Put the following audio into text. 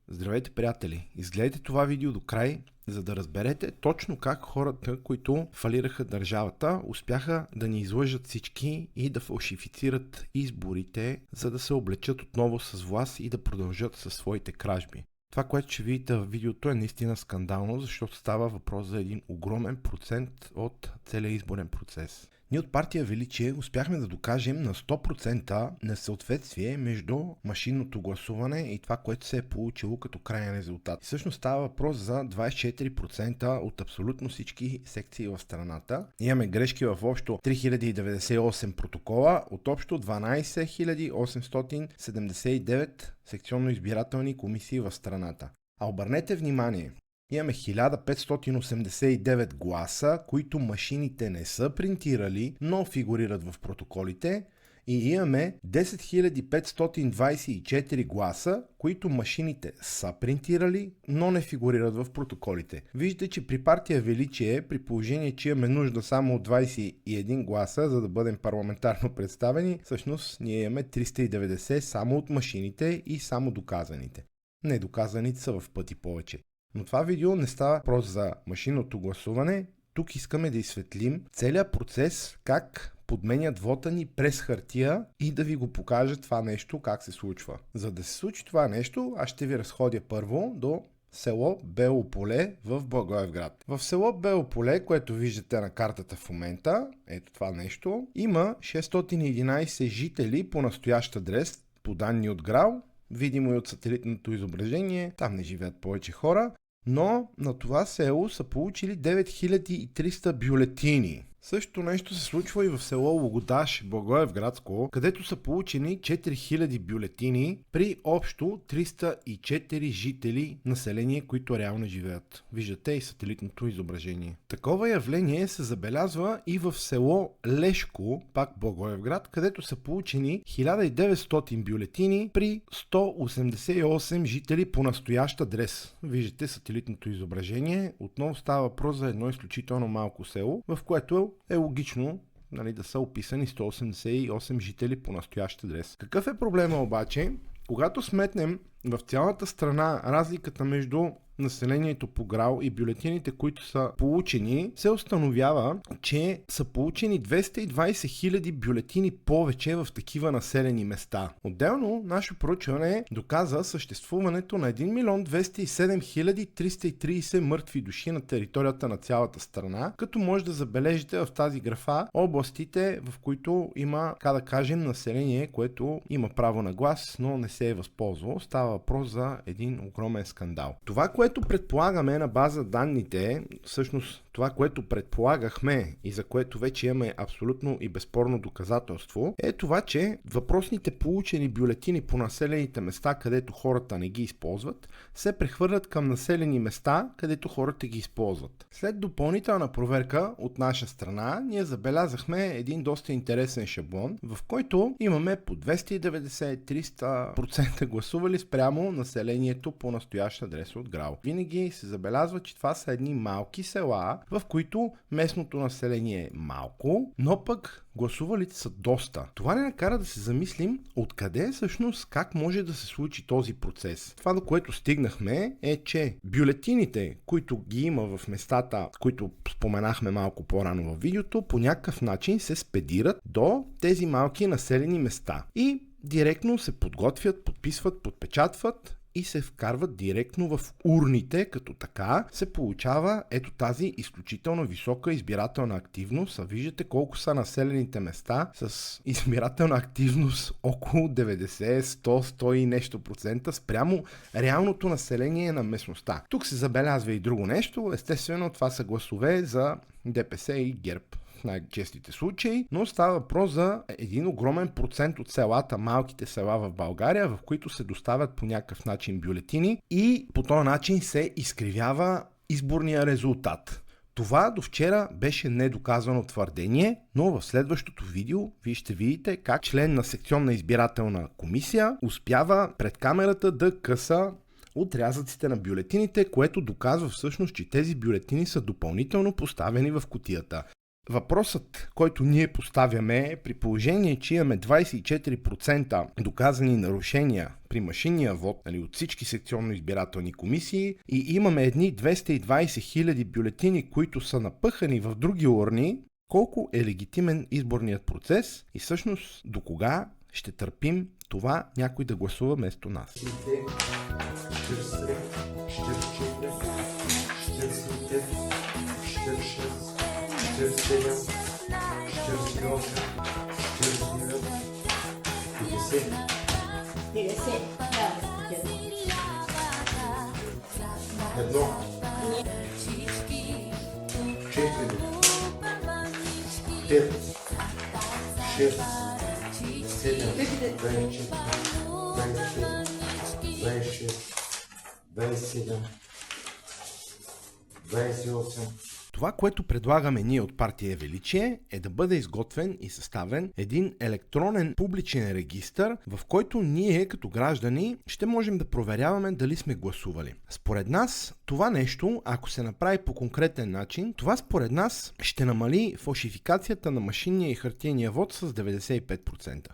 Здравейте, приятели! Изгледайте това видео до край, за да разберете точно как хората, които фалираха държавата, успяха да ни излъжат всички и да фалшифицират изборите, за да се облечат отново с власт и да продължат със своите кражби. Това, което ще видите в видеото, е наистина скандално, защото става въпрос за един огромен процент от целия изборен процес. Ние от партия Величие успяхме да докажем на 100% несъответствие между машинното гласуване и това, което се е получило като крайен резултат. Всъщност става въпрос за 24% от абсолютно всички секции в страната. Имаме грешки в общо 3098 протокола от общо 12 879 секционно-избирателни комисии в страната. А обърнете внимание, имаме 1589 гласа, които машините не са принтирали, но фигурират в протоколите, и имаме 10524 гласа, които машините са принтирали, но не фигурират в протоколите. Виждате, че при партия Величие, при положение, че имаме нужда само от 21 гласа, за да бъдем парламентарно представени, всъщност ние имаме 390 само от машините и само доказаните. Недоказаните са в пъти повече. Но това видео не става просто за машинното гласуване. Тук искаме да изсветлим целият процес, как подменят вота ни през хартия и да ви го покажа това нещо как се случва. За да се случи това нещо, аз ще ви разходя първо до село Бело поле в Благоевград. В село Бело поле, което виждате на картата в момента, ето това нещо, има 611 жители по настоящ адрес, по данни от ГРАО, видимо и от сателитното изображение, там не живеят повече хора, но на това село са получили 9300 бюлетини. Същото нещо се случва и в село Логодаж, Благоевградско, където са получени 4000 бюлетини при общо 304 жители население, които реално живеят. Виждате и сателитното изображение. Такова явление се забелязва и в село Лешко, пак Благоевград, където са получени 1900 бюлетини при 188 жители по настоящ адрес. Виждате сателитното изображение. Отново става въпрос за едно изключително малко село, в което е логично да са описани 188 жители по настоящ адрес. Какъв е проблема обаче? Когато сметнем в цялата страна разликата между населението по ГРАО и бюлетините, които са получени, се установява, че са получени 220 000 бюлетини повече в такива населени места. Отделно, наше проучване доказа съществуването на 1 207 330 мъртви души на територията на цялата страна, като може да забележите в тази графа областите, в които има, така да кажем, население, което има право на глас, но не се е възползвало. Става въпрос за един огромен скандал. Това, което предполагаме на база данните, всъщност това, което предполагахме и за което вече имаме абсолютно и безспорно доказателство, е това, че въпросните получени бюлетини по населените места, където хората не ги използват, се прехвърлят към населени места, където хората ги използват. След допълнителна проверка от наша страна, ние забелязахме един доста интересен шаблон, в който имаме по 290-300% гласували спрямо населението по настоящ адрес от ГРАО. Винаги се забелязва, че това са едни малки села, в които местното население е малко, но пък гласувалите са доста. Това ни накара да се замислим откъде всъщност как може да се случи този процес. Това, до което стигнахме, е, че бюлетините, които ги има в местата, които споменахме малко по-рано в видеото, по някакъв начин се спедират до тези малки населени места и директно се подготвят, подписват, подпечатват и се вкарват директно в урните, като така се получава ето тази изключително висока избирателна активност. А виждате колко са населените места с избирателна активност около 90, 100, 100 и нещо процента спрямо реалното население на местността. Тук се забелязва и друго нещо. Естествено, това са гласове за ДПС и ГЕРБ в най-честите случаи, но става въпрос за един огромен процент от селата, малките села в България, в които се доставят по някакъв начин бюлетини и по този начин се изкривява изборния резултат. Това до вчера беше недоказано твърдение, но в следващото видео вие ще видите как член на секционна избирателна комисия успява пред камерата да къса отрязъците на бюлетините, което доказва всъщност, че тези бюлетини са допълнително поставени в кутията. Въпросът, който ние поставяме е, при положение, че имаме 24% доказани нарушения при машинния вод, от всички секционно-избирателни комисии, и имаме едни 220 хиляди бюлетини, които са напъхани в други урни, колко е легитимен изборният процес и всъщност до кога ще търпим това някой да гласува вместо нас. 28. Това, което предлагаме ние от партия Величие, е да бъде изготвен и съставен един електронен публичен регистър, в който ние като граждани ще можем да проверяваме дали сме гласували. Според нас това нещо, ако се направи по конкретен начин, това според нас ще намали фалшификацията на машинния и хартиения вод с 95%.